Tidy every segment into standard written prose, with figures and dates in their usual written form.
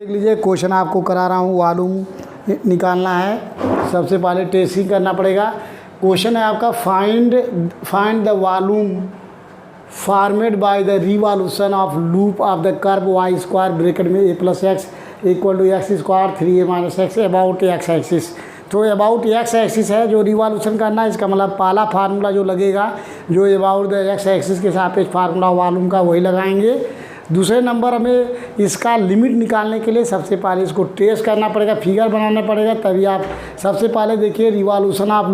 देख लीजिए क्वेश्चन आपको करा रहा हूँ, वॉल्यूम निकालना है। सबसे पहले टेस्टिंग करना पड़ेगा। क्वेश्चन है आपका find the volume formed by the revolution of loop of the curve y square bracket में a plus x equal to x square 3a minus x about x axis. तो अबाउट एक्स एक्सिस है जो revolution करना है, इसका मतलब पहला formula जो लगेगा जो अबाउट द एक्स एक्सिस के सापेक्ष फार्मूला वॉल्यूम का वही लगाएंगे। दूसरे नंबर हमें इसका लिमिट निकालने के लिए सबसे पहले इसको टेस्ट करना पड़ेगा, फिगर बनाना पड़ेगा, तभी आप सबसे पहले देखिए रिवॉल्यूशन ऑफ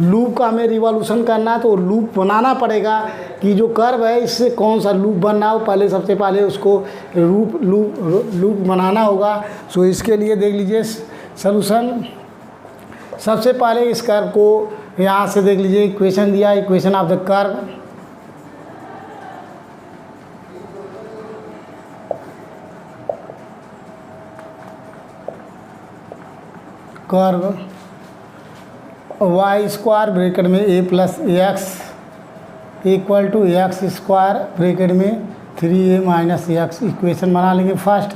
लूप का हमें रिवॉल्यूशन करना है तो लूप बनाना पड़ेगा कि जो कर्व है इससे कौन सा लूप बनना हो, पहले सबसे पहले उसको लूप बनाना होगा। सो इसके लिए देख लीजिए सलूशन। सबसे पहले इस कर्व को यहाँ से देख लीजिए इक्वेशन दिया, equation of the curve y square bracket में a plus x equal to x square bracket में 3a माइनस एक्स इक्वेशन बना लेंगे फर्स्ट।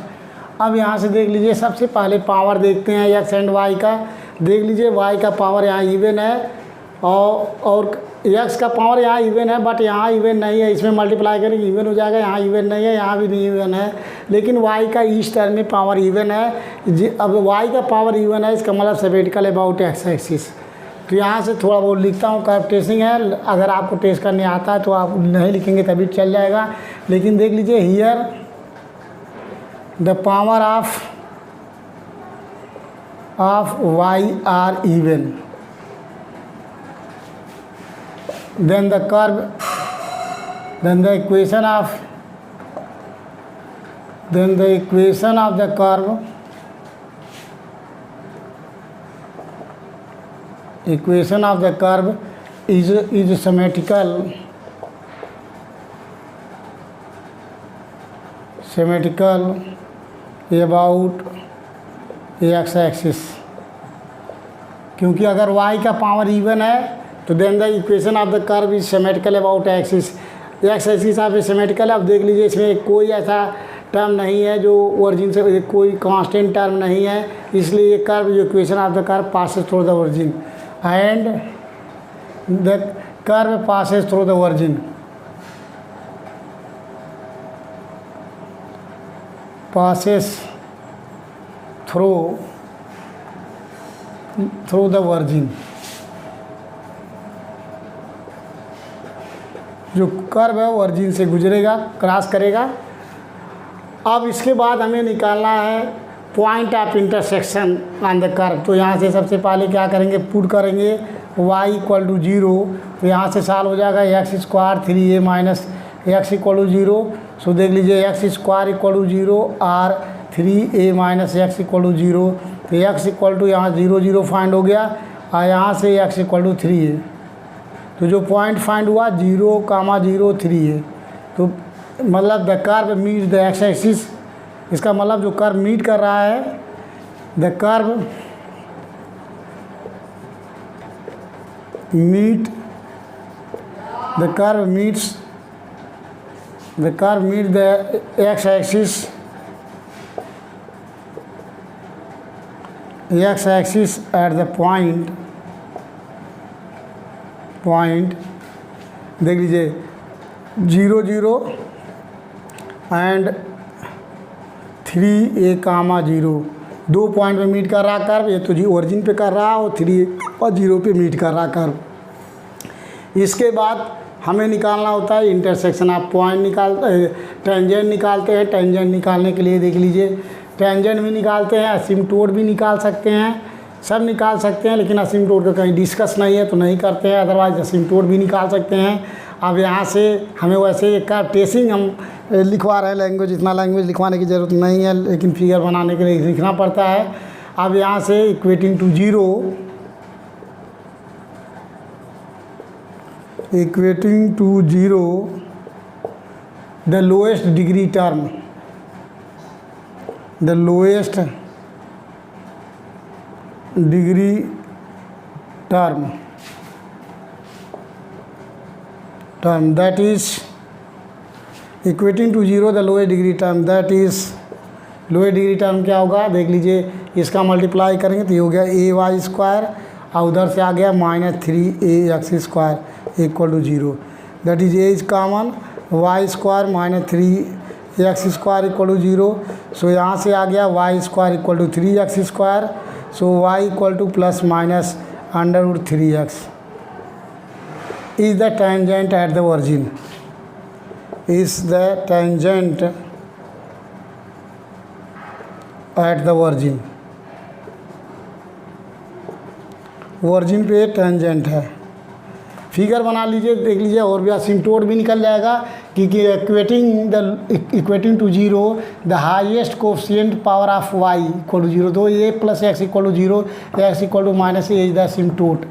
अब यहाँ से देख लीजिए सबसे पहले पावर देखते हैं एक्स एंड वाई का। देख लीजिए वाई का पावर यहाँ इवन है और एक्स का पावर यहाँ इवन है, बट यहाँ इवन नहीं है। इसमें मल्टीप्लाई करेंगे इवन हो जाएगा, यहाँ इवन नहीं है, यहाँ भी नहीं इवन है, लेकिन वाई का इस टर्म में पावर इवन है। अब वाई का पावर इवन है, इसका मतलब सिमेट्रिकल अबाउट एक्स एक्सिस। तो यहाँ से थोड़ा बहुत लिखता हूँ, कर्व टेस्टिंग है। अगर आपको टेस्ट करने आता है तो आप नहीं लिखेंगे तभी चल जाएगा, लेकिन देख लीजिए here the power of y are even, then the equation of the curve is symmetrical about x axis। क्योंकि अगर y का पावर इवन है तो then the equation of the curve is symmetrical about axis, x axis of symmetrical. अब देख लीजिए इसमें कोई ऐसा टर्म नहीं है जो ओरिजिन से, कोई कांस्टेंट टर्म नहीं है, इसलिए ये कर्व जो equation of the curve passes through the origin and the curve passes through the origin through the origin. जो कर्व है वो ओरिजिन से गुजरेगा, क्रॉस करेगा। अब इसके बाद हमें निकालना है point of intersection on the curve. तो यहाँ से सबसे पहले क्या करेंगे, पुट करेंगे y इक्वल टू 0, तो यहाँ से सॉल्व हो जाएगा x square 3a minus x equal to 0। So देख लीजिए एक्स स्क्वायर इक्वल टू 0 और 3a minus x equal to 0, तो एक्स इक्वल टू यहाँ 0 0 फाइंड हो गया और यहाँ से एक्स इक्वल टू 3a। तो जो पॉइंट फाइंड हुआ 0, 3 है। तो मतलब the curve meet the x axis, इसका मतलब जो कर्व मीट कर रहा है, the curve meet the x axis at the point देख लीजिए 0 0 एंड 3a, 0 दो पॉइंट पे मीट कर रहा कर्व। ये तो जी ओरिजिन पे कर रहा और 3 और 0 पे मीट कर रहा कर्व। इसके बाद हमें निकालना होता है इंटरसेक्शन ऑफ पॉइंट, टेंजेंट निकालते हैं। टेंजेंट निकालने के लिए देख लीजिए टेंजेंट भी निकालते हैं, असिम्प्टोट भी निकाल सकते हैं, सब निकाल सकते हैं, लेकिन असिम्प्टोट का कहीं डिस्कस नहीं है तो नहीं करते हैं, अदरवाइज असिम्प्टोट भी निकाल सकते हैं। अब यहाँ से हमें वैसे एक कर्व टेस्टिंग हम लिखवा रहे हैं, लैंग्वेज इतना लैंग्वेज लिखवाने की ज़रूरत नहीं है, लेकिन फिगर बनाने के लिए लिखना पड़ता है। अब यहाँ से equating to 0 the lowest degree term, term that is equating to 0 the lowest degree term, that is lower degree term क्या होगा देख लीजिए, इसका मल्टीप्लाई करेंगे तो ये हो गया ए वाई स्क्वायर और उधर से आ गया -3ax² equal to 0। That is a is common, y square -3x² equal to 0। So यहाँ से आ गया y square equal to 3x²। So y equal to plus minus √3x is the tangent at the origin, is the tangent at the origin, origin पे tangent है। Figure बना लीजिए, देख लीजिए, और भी असिम्प्टोट भी निकल जाएगा क्योंकि equating to 0 the highest coefficient power of y equal to 0, तो a + x equal to 0, x equal to -a is the asymptote.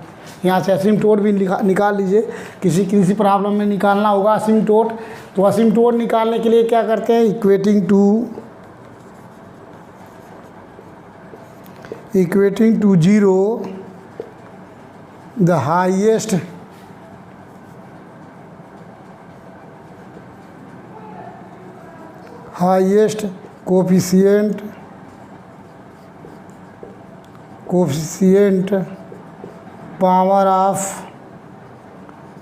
यहाँ से असिम्प्टोट भी निकाल लीजिए, किसी प्रॉब्लम में निकालना होगा असिम्प्टोट। तो असिम्प्टोट निकालने के लिए क्या करते हैं, equating to 0 the highest coefficient power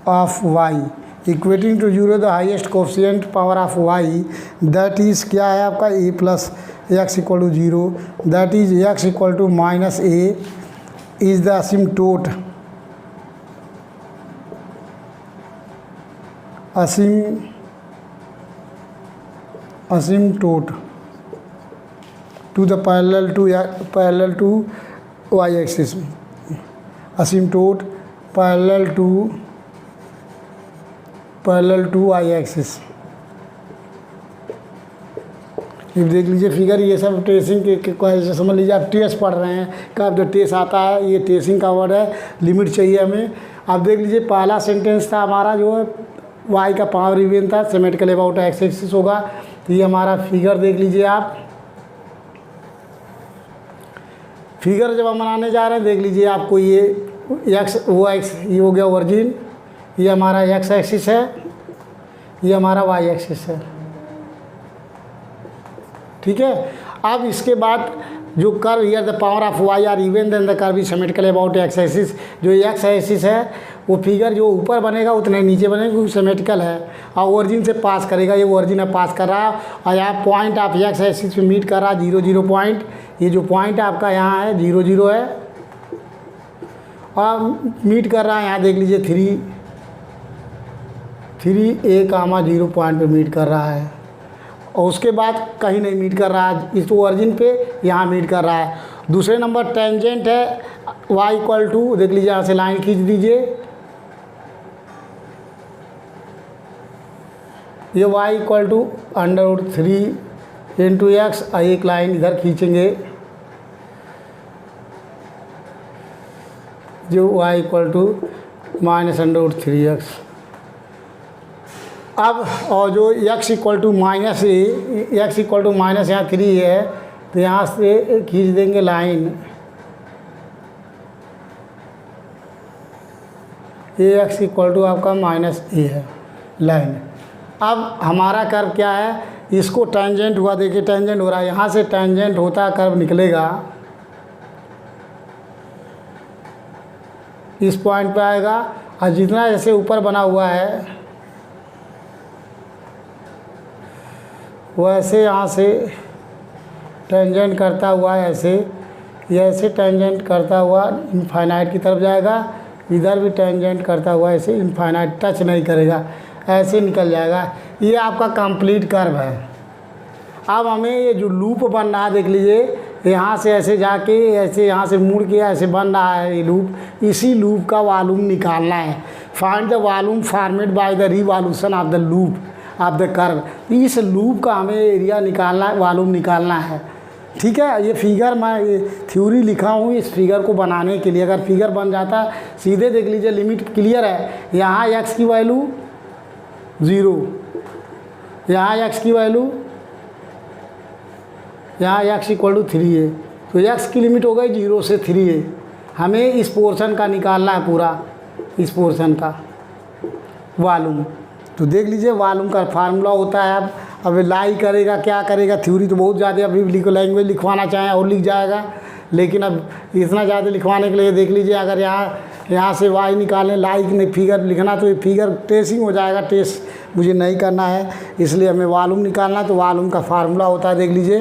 of y equating to 0 the highest coefficient power of y, that is क्या है आपका a + x equal to 0, that is x equal to -a is the asymptote to the parallel to y axis, asymptote parallel to y axis। ये देख लीजिए figure, ये सब tracing के समझ लीजिए, आप ट्रेस पढ़ रहे हैं, कब जो ट्रेस आता है ये ट्रेसिंग का वर्ड है, लिमिट चाहिए हमें। आप देख लीजिए पहला सेंटेंस था हमारा जो है y का पावर इवन था, सिमेट्रिकल अबाउट x एक्सिस होगा। तो ये हमारा फिगर देख लीजिए आप, फिगर जब हम बनाने जा रहे हैं देख लीजिए आपको ये x ये हो गया ओरिजिन, ये हमारा x एक्सिस है, ये हमारा y एक्सिस है, ठीक है। अब इसके बाद जो curve here the power of y are even then the curve is symmetrical about x axis, जो x एक्सिस है वो फिगर जो ऊपर बनेगा उतने नीचे बनेगा क्योंकि सिमेट्रिकल है, और ओरिजिन से पास करेगा, ये ओरिजिन है पास कर रहा है, और यहाँ पॉइंट आप x एक्सिस पे मीट कर रहा है 0 0 पॉइंट, ये जो पॉइंट आपका यहाँ है 0 0 है, और मीट कर रहा है यहाँ देख लीजिए 3a, 0 पॉइंट पे मीट कर रहा है, और उसके बाद कहीं नहीं मीट कर रहा है, इस ओरिजिन पे यहाँ मीट कर रहा है। दूसरे नंबर टेंजेंट है y इक्वल टू, देख लीजिए यहाँ से लाइन खींच दीजिए, ये y इक्वल टू √3 × x, एक लाइन इधर खींचेंगे जो y इक्वल टू -√3x। अब और जो x equal to -a, x equal to minus यहाँ 3 है, तो यहाँ से खींच देंगे लाइन, x इक्वल टू आपका -a है लाइन। अब हमारा कर्व क्या है, इसको टेंजेंट हुआ, देखिए टेंजेंट हो रहा है, यहाँ से टेंजेंट होता कर्व निकलेगा, इस पॉइंट पे आएगा, और जितना जैसे ऊपर बना हुआ है वैसे यहाँ से टेंजेंट करता हुआ ऐसे टेंजेंट करता हुआ इनफाइनाइट की तरफ जाएगा, इधर भी टेंजेंट करता हुआ ऐसे इनफाइनाइट टच नहीं करेगा, ऐसे निकल जाएगा। ये आपका कंप्लीट कर्व है। अब हमें ये जो लूप बन रहा है देख लीजिए, यहाँ से ऐसे जाके ऐसे यहाँ से मुड़ के ऐसे बन रहा है ये लूप, इसी लूप का वॉल्यूम निकालना है। Find the volume formed by the revolution of the loop of the curve. इस लूप का हमें एरिया निकालना है, वॉल्यूम निकालना है, ठीक है। ये फिगर मैं थ्योरी लिखा हूँ इस फिगर को बनाने के लिए। अगर फिगर बन जाता सीधे देख लीजिए, लिमिट क्लियर है। यहाँ x की वैल्यू 0, यहाँ x की वैल्यू, यहाँ x इक्वल टू 3 है, तो x की लिमिट हो गई 0 से 3 है। हमें इस पोर्शन का निकालना है, पूरा इस पोर्शन का वॉल्यूम। तो देख लीजिए वॉल्यूम का फार्मूला होता है, अब लाई करेगा क्या करेगा, थ्योरी तो बहुत ज़्यादा, अभी लैंग्वेज लिखवाना चाहें और लिख जाएगा, लेकिन अब इतना ज़्यादा लिखवाने के लिए देख लीजिए, अगर यहाँ से वाई निकालें लाई फिगर लिखना तो ये फिगर ट्रेसिंग हो जाएगा, ट्रेस मुझे नहीं करना है, इसलिए हमें वॉल्यूम निकालना है। तो वॉल्यूम का फार्मूला होता है, देख लीजिए,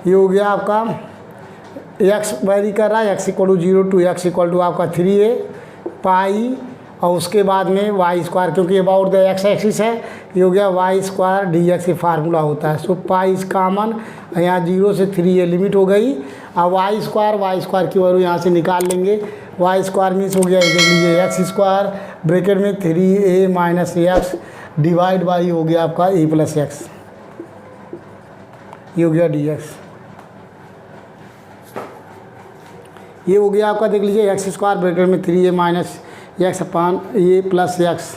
ये हो गया आपका एक्स वेरी कर रहा है, x equal to 0 to x equal to आपका 3a पाई, और उसके बाद में वाई स्क्वायर, क्योंकि अबाउट द एक्स एक्सिस है, ये हो गया वाई स्क्वायर डी एक्स ये फार्मूला होता है। सो पाई इज कॉमन, यहाँ 0 से 3a लिमिट हो गई। अब वाई स्क्वायर की वैल्यू यहाँ से निकाल लेंगे, वाई स्क्वायर मीन्स हो गया, देख लीजिए एक्स स्क्वायर ब्रैकेट में 3a minus x divide by हो गया आपका a प्लस एक्स, ये हो गया डी एक्स। ये हो गया आपका, देख लीजिए एक्स स्क्वायर ब्रैकेट में 3a minus x upon a plus x,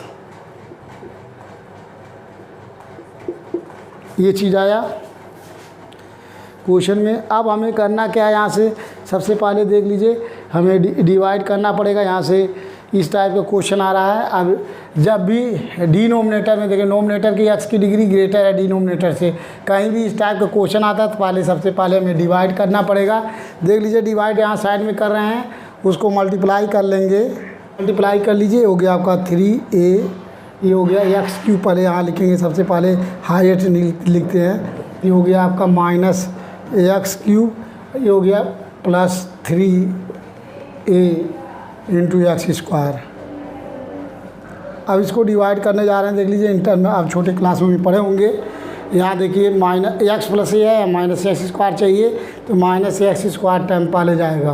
ये चीज़ आया क्वेश्चन में। अब हमें करना क्या है, यहाँ से सबसे पहले देख लीजिए हमें डिवाइड करना पड़ेगा। यहाँ से इस टाइप का क्वेश्चन आ रहा है। अब जब भी डिनोमिनेटर में देखिए, नोमिनेटर की एक्स की डिग्री ग्रेटर है डिनोमिनेटर से, कहीं भी इस टाइप का क्वेश्चन आता है तो सबसे पहले हमें डिवाइड करना पड़ेगा। देख लीजिए डिवाइड यहाँ साइड में कर रहे हैं, उसको मल्टीप्लाई कर लेंगे, मल्टीप्लाई कर लीजिए, हो गया आपका 3a, ये हो गया एक्स क्यूब, पहले यहाँ लिखेंगे, सबसे पहले हाइट लिखते हैं, ये हो गया आपका माइनस एक्स क्यूब, ये हो गया plus 3a into x square. अब इसको डिवाइड करने जा रहे हैं, देख लीजिए इंटर में, आप छोटे क्लास में भी पढ़े होंगे। यहाँ देखिए माइनस एक्स प्लस ए है, माइनस एक्स स्क्वायर चाहिए, तो माइनस एक्स स्क्वायर टर्म पहले जाएगा,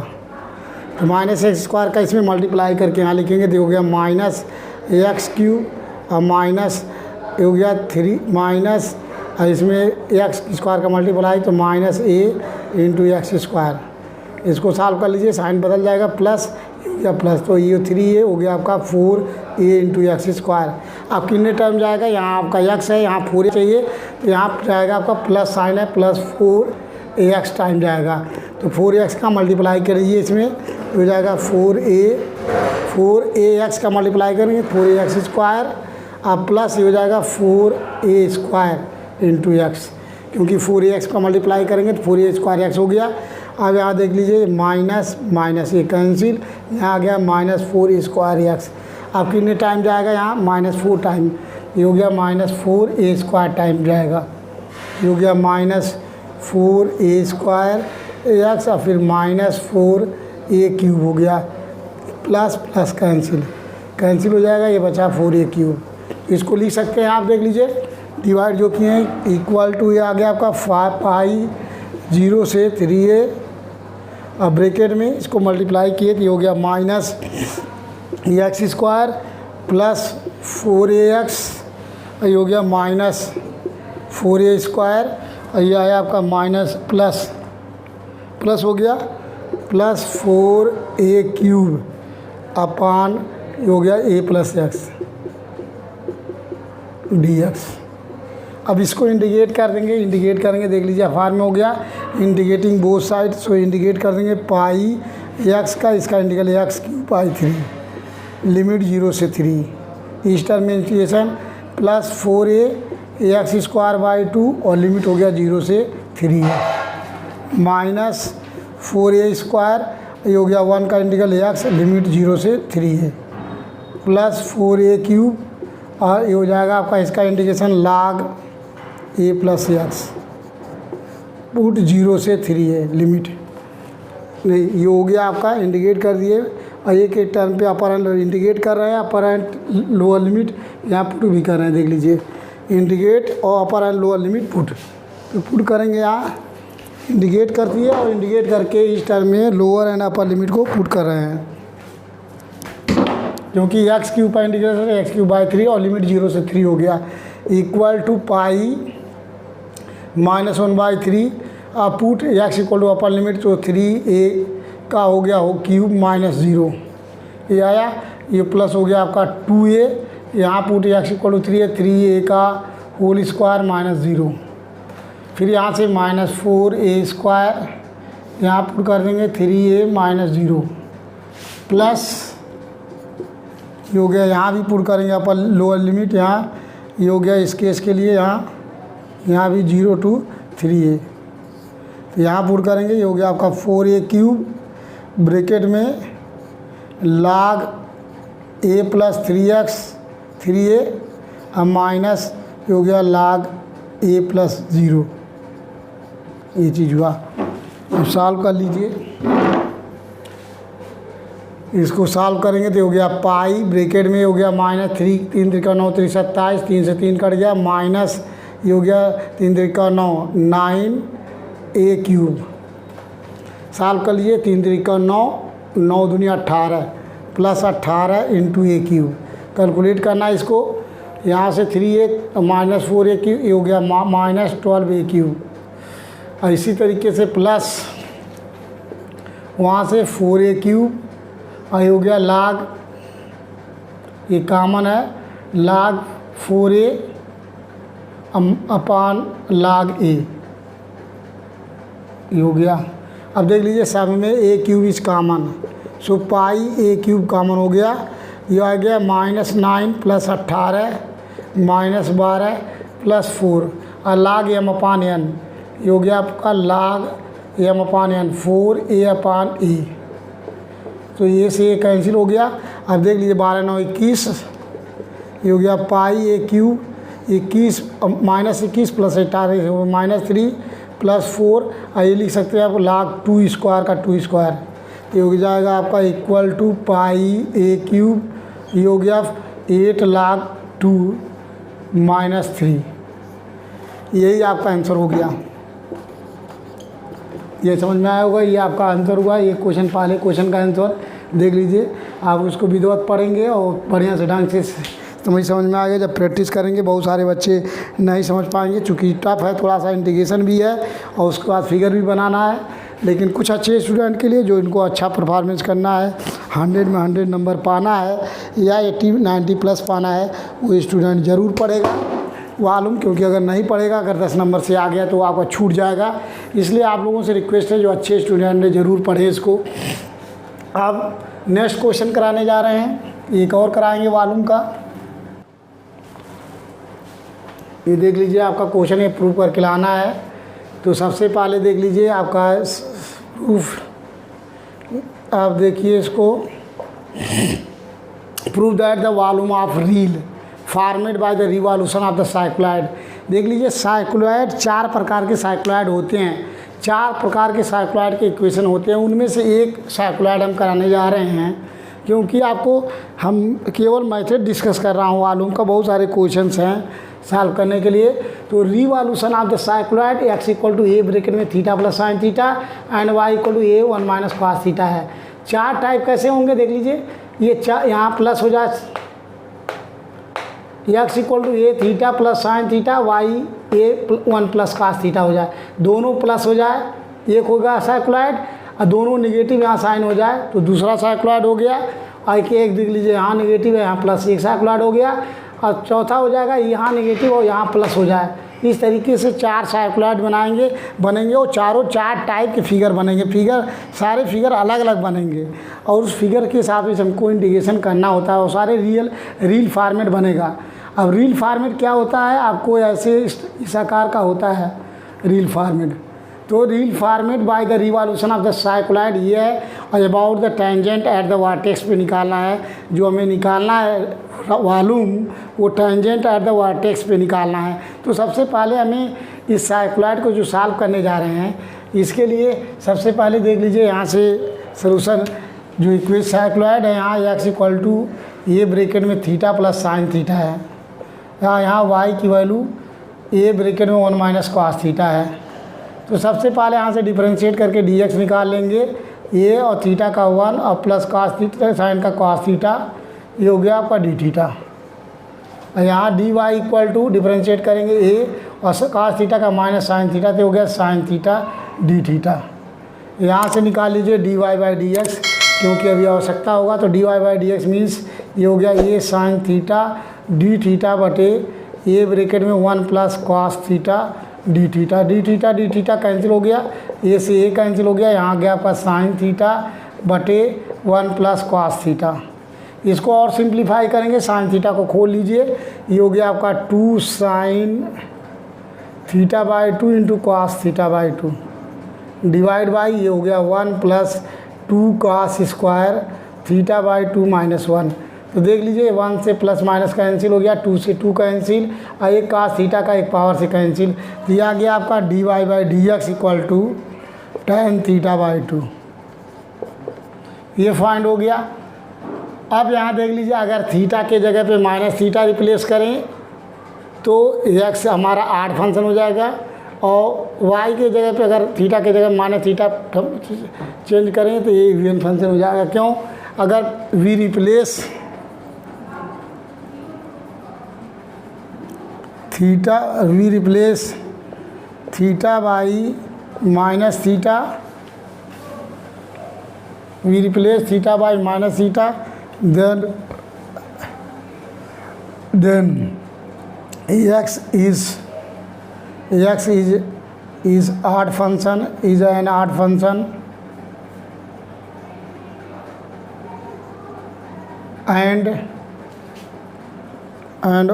तो माइनस एक्स स्क्वायर का इसमें मल्टीप्लाई करके यहाँ लिखेंगे, तो हो गया माइनस एक्स क्यूब और माइनस हो गया 3 माइनस इसमें एक्स स्क्वायर का मल्टीप्लाई, तो minus a into x square. इसको सॉल्व कर लीजिए, साइन बदल जाएगा, प्लस या प्लस, तो ये 3a हो गया आपका 4a इंटू एक्स स्क्वायर। अब कितने टर्म जाएगा, यहाँ आपका x है, यहाँ 4a चाहिए, तो यहाँ जाएगा आपका प्लस साइन है, प्लस 4ax टाइम जाएगा, तो 4x का मल्टीप्लाई करिए इसमें, हो जाएगा 4ax का मल्टीप्लाई करेंगे 4ax स्क्वायर, अब प्लस ये हो जाएगा 4a स्क्वायर इंटू एक्स, क्योंकि 4ax का मल्टीप्लाई करेंगे तो 4a स्क्वायर एक्स हो गया। अब यहाँ देख लीजिए माइनस माइनस ये कैंसिल, यहाँ आ गया माइनस 4a स्क्वायर एक्स। अब कितने टाइम जाएगा, यहाँ -4 टाइम, ये हो गया -4a स्क्वायर टाइम जाएगा, ये हो गया -4a स्क्वायर एक्स, और फिर -4a क्यूब हो गया, प्लस प्लस कैंसिल हो जाएगा, ये बचा 4a क्यूब। इसको लिख सकते हैं आप, देख लीजिए डिवाइड जो किए हैं, इक्वल टू ये आ गया आपका 5 पाई 0 से 3a, अब ब्रैकेट में इसको मल्टीप्लाई किए तो ये हो गया minus x square plus 4ax, ये हो गया माइनस 4a स्क्वायर, और ये आया आपका माइनस प्लस हो गया प्लस 4a क्यूब अपान ये हो गया a प्लस एक्स dx। अब इसको इंडिकेट कर देंगे, इंडिकेट करेंगे, देख लीजिए अफार में हो गया इंडिकेटिंग बोथ साइड, सो इंडिकेट कर देंगे पाई एक्स का, इसका इंडिकेट एक्स क्यू पाई 3, लिमिट 0 से 3, इस टर्म में integration plus 4a x square by 2, और लिमिट हो गया 0 से 3 है, माइनस 4a स्क्वायर, ये हो गया 1 का इंटीग्रल एक्स, लिमिट 0 से 3 है, प्लस 4a क्यूब, और ये हो जाएगा आपका इसका integration log a plus x, put 0 से 3 है, लिमिट नहीं, ये हो गया आपका इंडिकेट कर दिए, और एक एक टर्म पे अपर एंड इंडिकेट कर रहे हैं, अपर एंड लोअर लिमिट यहाँ पुट भी कर रहे हैं, देख लीजिए इंडिकेट और अपर एंड लोअर लिमिट पुट, तो पुट करेंगे यहाँ इंडिकेट कर दिए, और इंडिकेट करके इस टर्म में लोअर एंड अपर लिमिट को पुट कर रहे हैं, क्योंकि एक्स क्यूब का इंटीग्रेशन एक्स क्यूब बाई 3 और लिमिट 0 से 3 हो गया, इक्वल टू पाई -1/3, आप put x equal to upper limit, तो 3a का हो गया हो क्यूब -0, ये आया, ये प्लस हो गया आपका 2a, यहाँ पुट एक्स इक्वल टू 3 है, 3a का होल स्क्वायर -0, फिर यहाँ से -4a स्क्वायर, यहाँ पुट कर देंगे 3a -0, प्लस ये हो गया, यहाँ भी पुट करेंगे अपर लोअर लिमिट, यहाँ ये हो गया इस केस के लिए, यहाँ भी 0 to 3a। तो यहाँ पुट करेंगे, ये हो गया आपका 4a क्यूब ब्रैकेट में log a plus 3x 3a और माइनस ये हो गया log a प्लस 0। ये चीज़ हुआ। अब सॉल्व कर लीजिए, इसको सॉल्व करेंगे तो हो गया पाई ब्रैकेट में हो गया -3 3 त्रिका 9 3 27 3 से 3 कट गया माइनस ये हो गया 3 त्रिका 9 9a क्यूब। सॉल्व कर लीजिए 3 त्रिका 9 9 दूनी 18 plus 18 into a cube. Calculate करना है इसको, यहाँ से 3a माइनस 4a क्यूब ये हो गया माइनस 12a क्यूब। और इसी तरीके से प्लस वहाँ से 4a क्यूब और ये हो गया log, ये कॉमन है, log 4a upon log a ये हो गया। अब देख लीजिए सब में a cube is common, so pi a cube common हो गया। ये आ गया -9 प्लस 18 माइनस 12 प्लस 4 और log m अपान n ये हो गया आपका log m upon n 4a upon a। तो ये से ये कैंसिल हो गया। अब देख लीजिए 12 9 21 ये हो गया पाई a cube 21 minus 21 plus 18 -3 plus 4 और ये लिख सकते हैं आप log 2 स्क्वायर का 2 स्क्वायर। ये हो जाएगा आपका equal to pi a cube ये हो गया 8 log 2 -3। यही आपका आंसर हो गया। ये समझ में आया होगा, ये आपका आंसर हुआ। ये क्वेश्चन पहले क्वेश्चन का आंसर देख लीजिए, आप उसको विधिवत पढ़ेंगे और बढ़िया से ढंग से समझ में आ गया। जब प्रैक्टिस करेंगे बहुत सारे बच्चे नहीं समझ पाएंगे, चूँकि टफ है थोड़ा सा, इंटीग्रेशन भी है और उसके बाद फिगर भी बनाना है। लेकिन कुछ अच्छे स्टूडेंट के लिए जो इनको अच्छा परफॉर्मेंस करना है, 100 में 100 नंबर पाना है या 80 90 प्लस पाना है, वो स्टूडेंट ज़रूर पढ़ेगा मालूम, क्योंकि अगर नहीं पढ़ेगा, अगर 10 नंबर से आ गया तो आपका छूट जाएगा। इसलिए आप लोगों से रिक्वेस्ट है जो अच्छे स्टूडेंट ने ज़रूर पढ़े इसको। अब नेक्स्ट क्वेश्चन कराने जा रहे हैं, एक और कराएंगे वॉल्यूम का। ये देख लीजिए आपका क्वेश्चन, ये प्रूफ करके लाना है। तो सबसे पहले देख लीजिए आपका प्रूफ, आप देखिए इसको, proof that the volume of reel formed by the revolution of the cycloid. देख लीजिए साइक्लॉइड 4 प्रकार के साइक्लॉइड होते हैं, 4 प्रकार के साइक्लॉइड के इक्वेशन होते हैं। उनमें से एक साइक्लॉइड हम कराने जा रहे हैं, क्योंकि आपको हम केवल मेथड डिस्कस कर रहा हूँ, वॉल्यूम का बहुत सारे क्वेश्चंस हैं सॉल्व करने के लिए। तो revolution of the cycloid x equal to a bracket में theta plus sine theta and y equal to a 1 minus cos theta है। 4 टाइप कैसे होंगे देख लीजिए, ये यहाँ प्लस हो जाए x equal to a theta plus sine theta y a 1 plus cos theta हो जाए, दोनों प्लस हो जाए, एक होगा साइक्लॉइड और दोनों निगेटिव यहाँ साइन हो जाए तो दूसरा साइक्लॉइड हो गया। और एक देख लीजिए यहाँ निगेटिव है, यहाँ प्लस, एक साइक्लॉइड हो गया। और चौथा हो जाएगा यहाँ निगेटिव और यहाँ प्लस हो जाए। इस तरीके से 4 साइक्लॉइड बनेंगे और चारों 4 टाइप के फिगर बनेंगे। सारे फिगर अलग अलग बनेंगे और उस फिगर के हिसाब से हमको इंटीग्रेशन करना होता है और सारे रील फॉर्मेट बनेगा। अब रील फॉर्मेट क्या होता है, आपको ऐसे इस आकार का होता है रील फॉर्मेट। तो reel format bye the revolution of the cycloid ये है, और about the tangent at the vertex पे निकालना है। जो हमें निकालना है वॉल्यूम, वो टेंजेंट एट द वर्टेक्स पे निकालना है। तो सबसे पहले हमें इस साइक्लॉइड को जो सॉल्व करने जा रहे हैं, इसके लिए सबसे पहले देख लीजिए यहाँ से सॉल्यूशन, जो इक्वेशन साइक्लॉइड है यहाँ x इक्वल टू ये ब्रैकेट में थीटा प्लस साइन थीटा है, यहाँ y की वैल्यू a ब्रैकेट में 1 माइनस कॉस थीटा है। तो सबसे पहले यहाँ से डिफरेंशिएट करके dx निकाल लेंगे, a और थीटा का 1 और प्लस कॉस थीटा साइन का कॉस थीटा, ये हो गया आपका डी थीटा। और यहाँ dy इक्वल टू डिफरेंशिएट करेंगे a और कॉस थीटा का माइनस साइन थीटा, तो हो गया साइन थीटा डी थीटा। यहाँ से निकाल लीजिए dy बाई डी एक्स, क्योंकि अभी आवश्यकता होगा। तो dy by d x means ये हो गया a sine theta d theta बटे a ब्रैकेट में 1 plus cos theta d theta cancel हो गया, a से a कैंसिल हो गया, यहाँ गया आपका साइन थीटा बटे 1 प्लस कॉस थीटा। इसको और सिंप्लीफाई करेंगे, साइन थीटा को खोल लीजिए, ये हो गया आपका 2 sine theta by 2 into cos theta by 2 divide by ये हो गया 1 plus 2 cos square theta by 2 minus 1। तो देख लीजिए 1 से प्लस माइनस कैंसिल हो गया, 2 से 2 कैंसिल, और एक कॉस थीटा का एक पावर से कैंसिल, तो ये आ गया आपका d y by d x equal to tan theta by 2। ये फाइंड हो गया। अब यहाँ देख लीजिए, अगर थीटा के जगह पे माइनस थीटा रिप्लेस करें तो एक्स हमारा आड फंक्शन हो जाएगा, और वाई के जगह पे अगर थीटा के जगह माइनस थीटा चेंज करें तो ये इवन फंक्शन हो जाएगा। क्यों? अगर we replace theta by minus theta, we replace theta by minus theta, then x is odd function, is an odd function, and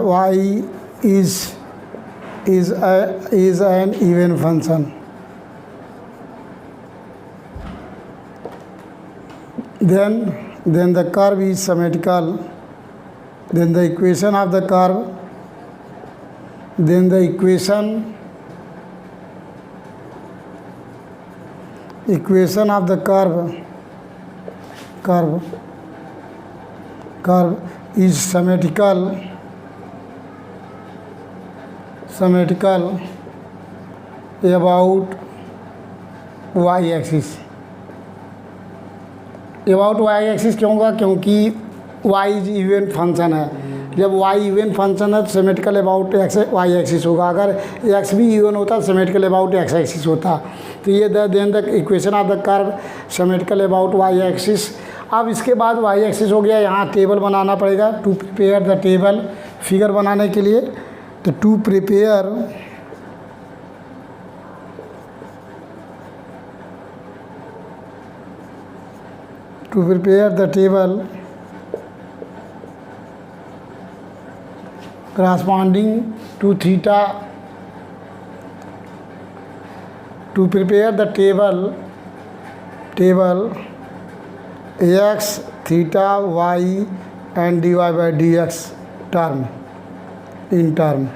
y is an even function. Then the curve is symmetrical, then the equation of the curve, then the equation of the curve is symmetrical about y axis। About y axis क्यों होगा? क्योंकि Y is event function है। जब Y event function है तो symmetrical about x y axis होगा। अगर x भी इवन होता तो सिमेट्रिकल अबाउट एक्स एक्सिस होता। तो ये then the equation of the curve symmetrical about y axis. अब इसके बाद वाई एक्सिस हो गया, यहाँ टेबल बनाना पड़ेगा to prepare the table figure बनाने के लिए। तो to prepare the table corresponding to theta, to prepare the table x theta y and dy by dx term in term।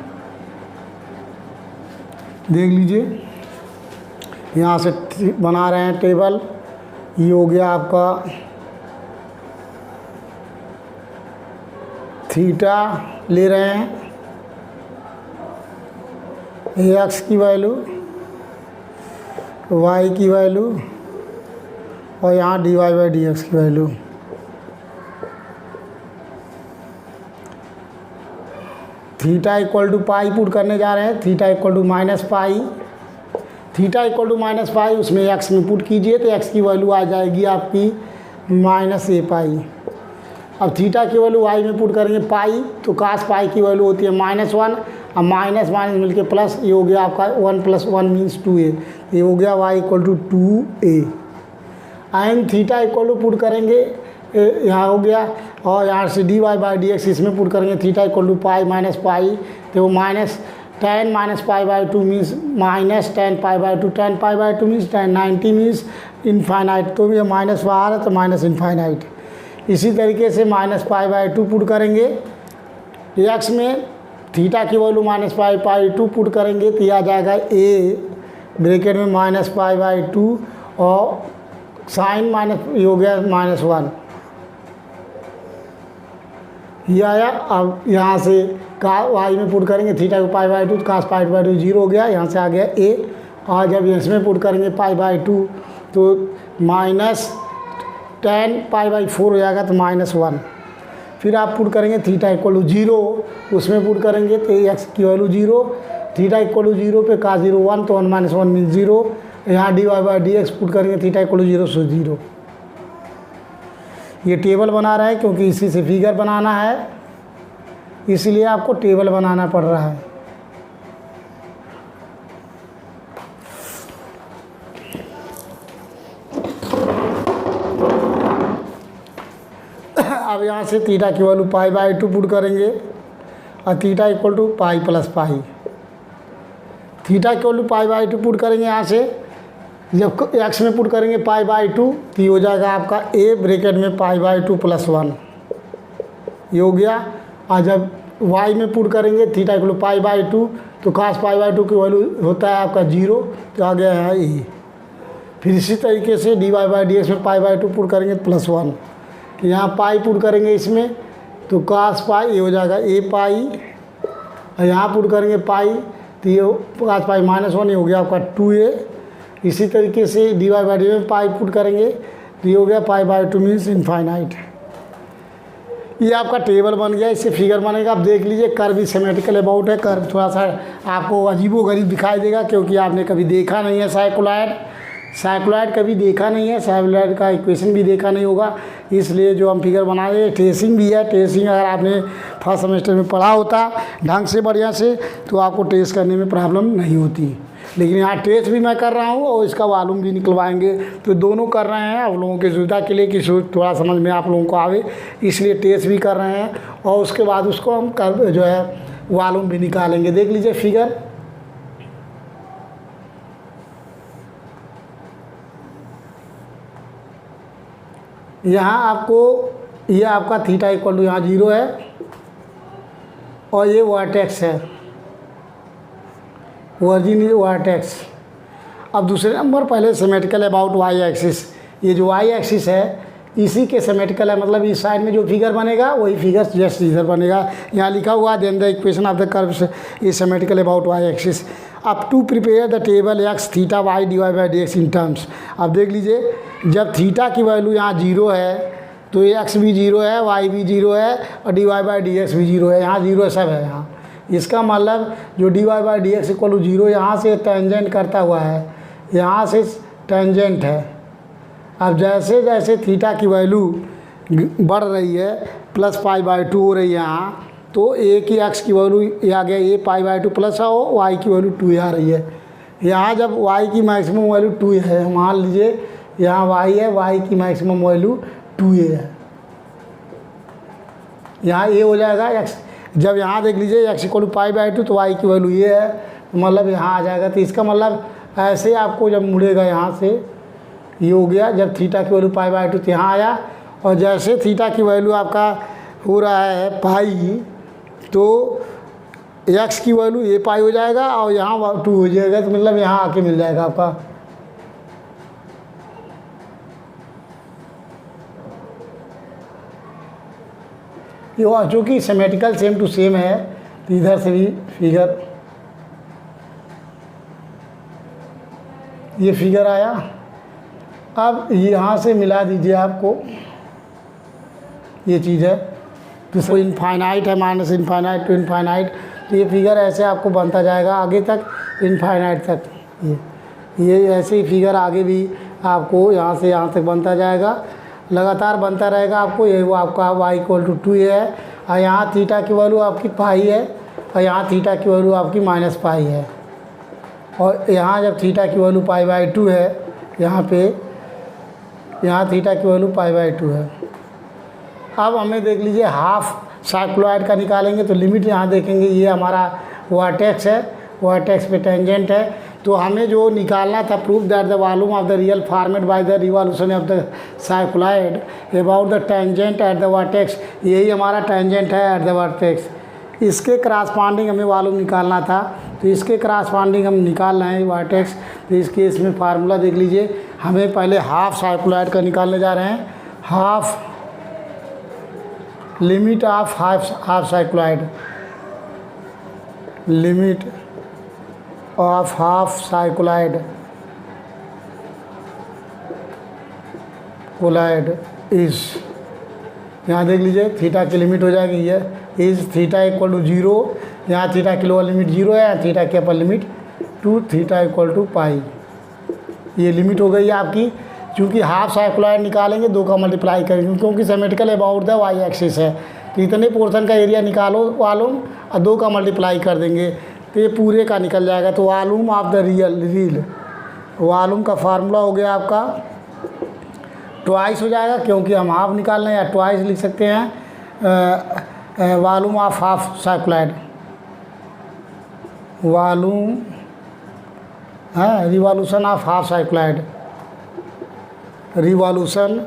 देख लीजिए, यहाँ से बना रहे हैं टेबल। ये हो गया आपका थीटा ले रहे हैं, एक्स की वैल्यू, वाई की वैल्यू, और यहाँ d y by d x की value. Theta equal to pi put करने जा रहे हैं। Theta equal to minus pi, theta equal to minus pi, उसमें एक्स में पुट कीजिए तो एक्स की वैल्यू आ जाएगी आपकी माइनस ए पाई। अब थीटा की वैल्यू वाई में पुट करेंगे पाई, तो कास पाई की वैल्यू होती है -1, अब माइनस माइनस मिलके प्लस, ये हो गया आपका 1 + 1 मीन्स 2a। ये हो गया y equal to 2a। And theta equal to put करेंगे, यहाँ हो गया, और यहाँ से d y by d x इसमें पुट करेंगे। Theta equal to pi minus pi, तो वो minus tan minus pi by 2 means minus tan pi by 2, tan pi by 2 means tan 90 means infinite, तो ये माइनस बाहर है तो माइनस इनफाइनाइट। इसी तरीके से माइनस पाई बाई 2 पुट करेंगे, एक्स में थीटा की value minus pi by 2 put करेंगे तो ये आ जाएगा ए ब्रैकेट में माइनस पाई बाई 2, और साइन माइनस ये हो गया -1, ये आया। अब यहाँ से का वाई में पुट करेंगे थीटा को पाई बाई 2, कास पाई बाई 2 0 हो गया, यहाँ से आ गया ए। और जब इसमें पुट करेंगे पाई बाई 2 तो माइनस tan पाई बाई 4 हो जाएगा तो -1। फिर आप पुट करेंगे थीटा इक्वल टू 0, उसमें पुट करेंगे तो एक्स की वैल्यू 0, थीटा इक्वल टू 0 पे का 0 1, तो 1 - 1 मीन 0। यहाँ d y by d x put करेंगे थीटा इक्वल टू 0 सो 0। ये टेबल बना रहा है क्योंकि इसी से फिगर बनाना है, इसलिए आपको टेबल बनाना पड़ रहा है। अब यहाँ से थीटा की वैल्यू π/2 पुट करेंगे और theta equal to pi plus pi. थीटा की वैल्यू π/2 पुट करेंगे यहाँ से, जब एक्स में पुट करेंगे π/2 तो ये हो जाएगा आपका ए ब्रैकेट में π/2 + 1, ये हो गया। और जब वाई में पुट करेंगे थीटा इक्वल टू π/2 तो cos π/2 की वैल्यू होता है आपका 0, तो आ गया है ए। फिर इसी तरीके से dy/dx में π/2 पुट करेंगे +1, तो यहाँ पाई पुट करेंगे इसमें तो cos π ये हो जाएगा a पाई, और यहाँ पुट करेंगे पाई तो ये cos π -1 ये हो गया आपका 2a। इसी तरीके से dy/dx में पाई पुट करेंगे तो ये हो गया π/2 मीन्स इनफाइनाइट। ये आपका टेबल बन गया, इससे फिगर बनेगा। आप देख लीजिए कर्व भी सिमेट्रिकल अबाउट है। कर्व थोड़ा सा आपको अजीबोगरीब दिखाई देगा क्योंकि आपने कभी देखा नहीं है साइक्लॉयड कभी देखा नहीं है, साइक्लॉयड का इक्वेशन भी देखा नहीं होगा, इसलिए जो हम फिगर बना रहे हैं। ट्रेसिंग भी है, ट्रेसिंग अगर आपने फर्स्ट सेमेस्टर में पढ़ा होता ढंग से बढ़िया से तो आपको ट्रेस करने में प्रॉब्लम नहीं होती। लेकिन यहाँ ट्रेस भी मैं कर रहा हूँ और इसका वॉल्यूम भी निकलवाएंगे, तो दोनों कर रहे हैं आप लोगों की सुविधा के लिए कि थोड़ा समझ में आप लोगों को आवे, इसलिए ट्रेस भी कर रहे हैं और उसके बाद उसको हम कर जो है वॉल्यूम भी निकालेंगे। देख लीजिए फिगर, यहाँ आपको ये आपका थीटा इक्वल टू यहाँ 0 है और ये वर्टेक्स है, वर्जिन वर्टेक्स। अब दूसरे नंबर पहले सिमेट्रिकल अबाउट वाई एक्सिस, ये जो वाई एक्सिस है इसी के सिमेट्रिकल है, मतलब इस साइड में जो फिगर बनेगा वही फिगर जस्ट इधर बनेगा। यहाँ लिखा हुआ then the equation of the curve is symmetrical about y axis. अब to prepare the table x theta y dy/dx in terms. अब देख लीजिए जब थीटा की वैल्यू यहाँ 0 है तो एक्स भी 0 है, वाई भी 0 है और dy/dx भी 0 है, यहाँ 0 सब है यहाँ। इसका मतलब जो dy/dx इक्वल टू 0 यहाँ से टेंजेंट करता हुआ है, यहाँ से टेंजेंट है। अब जैसे जैसे थीटा की वैल्यू बढ़ रही है +π/2 हो रही है यहाँ, तो ए की एक्स की वैल्यू ये आ गया ए π/2 प्लस हो, वाई की वैल्यू 2 आ रही है। यहाँ जब वाई की मैक्सिमम वैल्यू 2 है, मान लीजिए यहाँ वाई है, वाई की मैक्सिमम वैल्यू 2a है, यहाँ ए हो जाएगा एक्स। जब यहाँ देख लीजिए एक्स इक्वल टू π/2 तो वाई की वैल्यू ये है, तो मतलब यहाँ आ जाएगा। तो इसका मतलब ऐसे आपको जब मुड़ेगा यहाँ से ये हो गया, जब थीटा की वैल्यू π/2 तो यहाँ आया, और जैसे थीटा की वैल्यू आपका हो रहा है पाई तो एक्स की वैल्यू ए पाई हो जाएगा और यहाँ 2 हो जाएगा, तो मतलब यहाँ आके मिल जाएगा आपका। ये चूँकि सिमेट्रिकल सेम टू सेम है तो इधर से भी फिगर, ये फिगर आया। अब यहाँ से मिला दीजिए आपको ये चीज़ है, तो इनफाइनाइट है माइनस इनफाइनाइट टू इनफाइनाइट, तो ये फिगर ऐसे आपको बनता जाएगा आगे तक इनफाइनाइट तक। ये ऐसे ही फिगर आगे भी आपको यहाँ से यहाँ तक बनता जाएगा, लगातार बनता रहेगा आपको। ये वो आपका y इक्वल टू 2 है और यहाँ थीटा की वैल्यू आपकी पाई है और यहाँ थीटा की वैल्यू आपकी -पाई है, और यहाँ जब थीटा की वैल्यू π/2 है यहाँ पे, यहाँ थीटा की वैल्यू π/2 है। अब हमें देख लीजिए हाफ साइक्लॉयड का निकालेंगे, तो लिमिट यहाँ देखेंगे ये हमारा वर्टेक्स है, वर्टेक्स पे टेंजेंट है। तो हमें जो निकालना था proof that the volume of the real format bye the revolution of the cycloid about the tangent at the vertex, यही हमारा टेंजेंट है एट द वर्टेक्स। इसके क्रॉसपॉन्डिंग हमें वॉल्यूम निकालना था, तो इसके क्रॉसपॉन्डिंग हम निकाल रहे हैं वर्टेक्स। तो इस केस में फार्मूला देख लीजिए, हमें पहले हाफ साइक्लॉयड का निकालने जा रहे हैं। Half limit of half cycloid, limit of half cycloid कोलाइड इज, यहाँ देख लीजिए थीटा की लिमिट हो जाएगी ये इज थीटा इक्वल टू 0, यहाँ थीटा की लोअर लिमिट 0 है, यहाँ थीटा की upper limit 2 theta equal to pi, ये लिमिट हो गई है आपकी। क्योंकि हाफ साइक्लॉयड निकालेंगे 2 का मल्टीप्लाई करेंगे, क्योंकि symmetrical about the y axis है, तो इतने पोर्शन का एरिया निकालो वॉल्यूम और 2 का मल्टीप्लाई कर देंगे तो ये पूरे का निकल जाएगा। तो volume of the real volume का फार्मूला हो गया आपका ट्वाइस हो जाएगा, क्योंकि हम हाफ निकाल रहे हैं, या ट्वाइस लिख सकते हैं volume of half cycloid, volume है revolution of half cycloid, revolution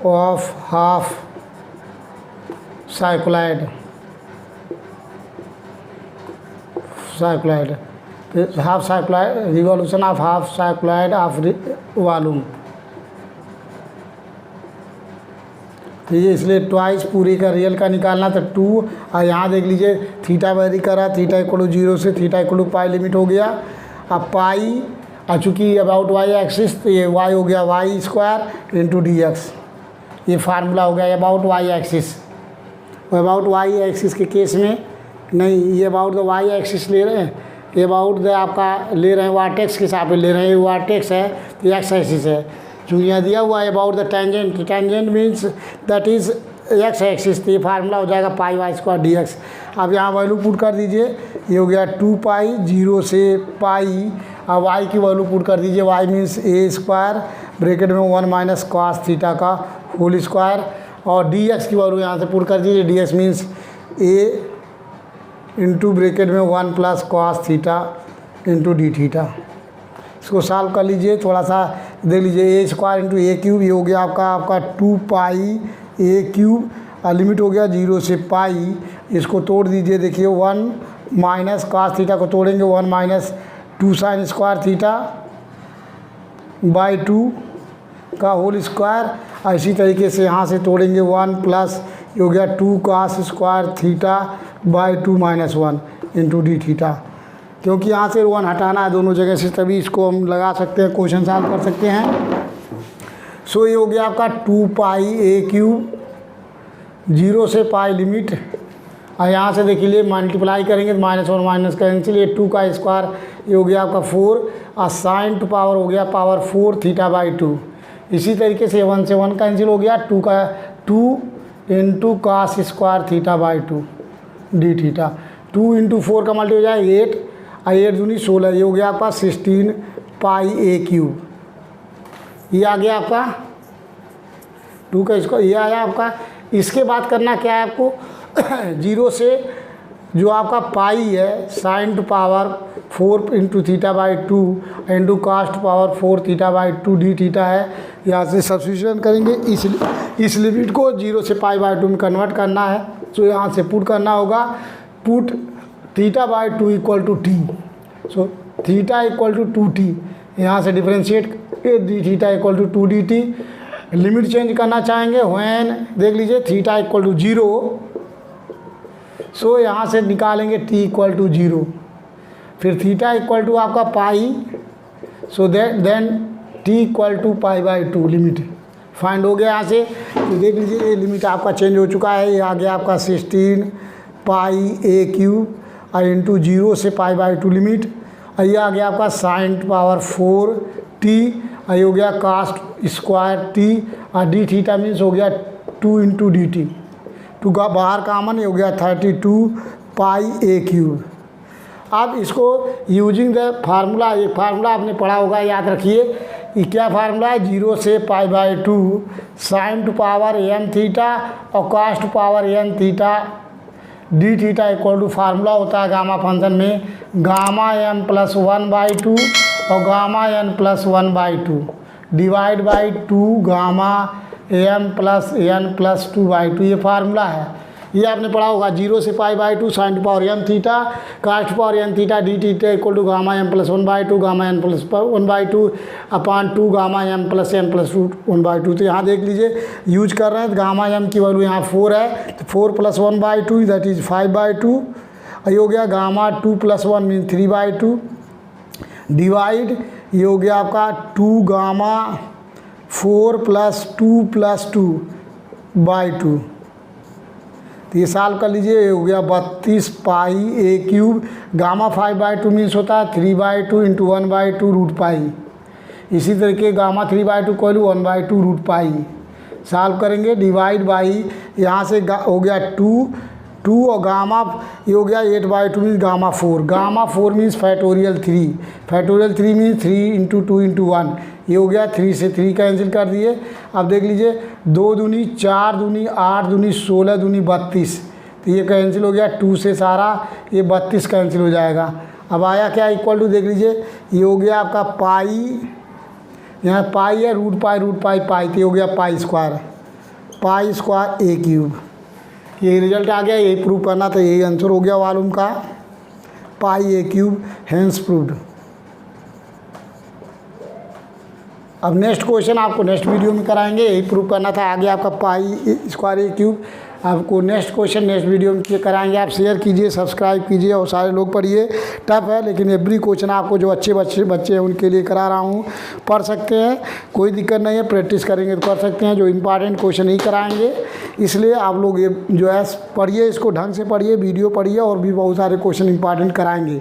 of half cycloid, cycloid half cycloid, revolution of half cycloid of volume. तो ये इसलिए ट्वाइस पूरी का रियल का निकालना था 2, और यहाँ देख लीजिए थीटा वेरी करा, थीटा इक्वल टू 0 से theta equal to pi limit हो गया। अब पाई और चूँकि अबाउट वाई एक्सिस, तो ये वाई हो गया y square into d x, ये फार्मूला हो गया about y axis. About y axis के केस में नहीं, ये अबाउट द वाई एक्सिस ले रहे हैं, ये अबाउट द आपका ले रहे हैं वार्टेक्स के हिसाब से ले रहे हैं, ये वार्टेक्स है तो एक्स एक्सिस है। चूँकि यहाँ दिया हुआ है about the tangent, tangent means that is x axis, तो ये फार्मूला हो जाएगा पाई वाई स्क्वायर डी एक्स। अब यहाँ वैल्यू पुट कर दीजिए, ये हो गया 2 पाई 0 से पाई, और वाई की वैल्यू पुट कर दीजिए, वाई मीन्स ए स्क्वायर ब्रैकेट में 1 माइनस कॉस थीटा का होल स्क्वायर, और डी एक्स की वैल्यू यहाँ से पुट कर दीजिए, डी एक्स मीन्स ए इंटू ब्रैकेट में 1 plus cos theta into D theta. इसको सॉल्व कर लीजिए, थोड़ा सा देख लीजिए, ए स्क्वायर इंटू ए क्यूब, ये हो गया आपका 2 पाई ए क्यूब, और लिमिट हो गया 0 से पाई। इसको तोड़ दीजिए, देखिए 1 माइनस कॉस थीटा को तोड़ेंगे 1 minus 2 sine square theta by 2 का होल स्क्वायर, और इसी तरीके से यहाँ से तोड़ेंगे 1 प्लस, ये हो गया 2 cos square theta by 2 minus 1 into D theta. क्योंकि यहाँ से 1 हटाना है दोनों जगह से, तभी इसको हम लगा सकते हैं, क्वेश्चन सॉल्व कर सकते हैं। सो ये हो गया आपका 2 पाई ए क्यूब 0 से पाई लिमिट, और यहाँ से देखिए मल्टीप्लाई करेंगे तो -1 माइनस कैंसिल, ये 2 का स्क्वायर, ये हो गया आपका 4, और साइन टू पावर हो गया पावर 4 थीटा बाई 2। इसी तरीके से 1 से 1 कैंसिल हो गया, 2 into cos square theta by 2 D theta, 2 into 4 का मल्टी हो जाएगा 8, और 8 दूनी 16, ये हो गया आपका 16 पाई ए क्यूब। ये आ गया आपका 2 का स्क्वायर, ये आया आपका। इसके बाद करना क्या है आपको 0 से जो आपका पाई है sign to power 4 into theta by 2 into cos two power 4 theta by 2 D theta है, यहाँ से सब्स्टिट्यूशन करेंगे। इस लिमिट को 0 से पाई बाई 2 में कन्वर्ट करना है, तो यहाँ से पुट करना होगा, put theta by 2 equal to t, so theta equal to 2t, यहाँ से differentiate d theta equal to 2dt। Limit change करना चाहेंगे व्हेन, देख लीजिए थीटा इक्वल टू 0, सो यहाँ से निकालेंगे t इक्वल टू 0, फिर थीटा इक्वल टू आपका pi, so then t equal to pi by 2 limit find हो गया यहाँ से। तो देख लीजिए ये लिमिट आपका चेंज हो चुका है, ये आ गया आपका 16 पाई ए क्यूब और इंटू 0 से पाई बाई 2 लिमिट, और ये आ गया आपका साइन पावर 4 टी, और ये हो गया कास्ट स्क्वायर टी, और डी थीटा मीन्स हो गया 2 इंटू डी टी, 2 का बाहर कामन, ये हो गया 32 पाई ए क्यूब। अब इसको यूजिंग द फार्मूला, ये फार्मूला आपने पढ़ा होगा, याद रखिए ये क्या फार्मूला है, 0 से pi by 2 sine to power n theta और cos to power n theta d theta equal to formula होता है गामा फंक्शन में गामा एम प्लस 1/2 और gamma n plus 1/2 divide by 2 gamma m plus n plus 2/2, ये formula है। ये आपने पढ़ा होगा, 0 से pi by 2 sine to power m theta cos power n theta d theta equal to gamma m plus 1/2 gamma n plus 1/2 upon 2 gamma m plus n plus 1/2। तो यहाँ देख लीजिए यूज कर रहे हैं, तो गामा एम की वैल्यू यहाँ 4 है, तो 4 प्लस 1/2 दैट इज 5/2, ये हो गया गामा 2 प्लस 1 मीन 3/2 डिवाइड, ये हो गया आपका 2 गामा 4 प्लस 2/2। तो ये सॉल्व कर लीजिए, ये हो गया 32 पाई ए क्यूब, गामा 5/2 मीन्स होता है 3/2 इंटू 1/2 रूट पाई, इसी तरीके गामा 3/2 को 1/2 रूट पाई। सॉल्व करेंगे डिवाइड बाई, यहाँ से हो गया 2 2 और गामा ये हो गया 8/2 means gamma 4, gamma 4 means factorial 3, factorial 3 means 3 × 2 × 1, ये हो गया 3 से 3 कैंसिल कर दिए। अब देख लीजिए 2 दूनी 4 दूनी 8 दूनी 16 दूनी 32, तो ये कैंसिल हो गया 2 से सारा, ये 32 कैंसिल हो जाएगा। अब आया क्या इक्वल टू, देख लीजिए ये हो गया आपका पाई, यहाँ पाई है रूट पाई पाई, तो ये हो गया पाई स्क्वायर a³, यही रिजल्ट आ गया, यही प्रूव करना था, यही आंसर हो गया वॉल्यूम का, पाई a³ हेंस प्रूव्ड। अब नेक्स्ट क्वेश्चन आपको नेक्स्ट वीडियो में कराएंगे, यही प्रूव करना था, आगे आपका पाई स्क्वायर a³ आपको नेक्स्ट क्वेश्चन नेक्स्ट वीडियो में कराएंगे। आप शेयर कीजिए, सब्सक्राइब कीजिए और सारे लोग पढ़िए। टफ है लेकिन एवरी क्वेश्चन आपको जो अच्छे बच्चे हैं उनके लिए करा रहा हूँ, पढ़ सकते हैं, कोई दिक्कत नहीं है, प्रैक्टिस करेंगे तो कर सकते हैं। जो इंपॉर्टेंट क्वेश्चन ही कराएंगे, इसलिए आप लोग ये जो है पढ़िए, इसको ढंग से पढ़िए, वीडियो पढ़िए, और भी बहुत सारे क्वेश्चन इंपॉर्टेंट कराएंगे।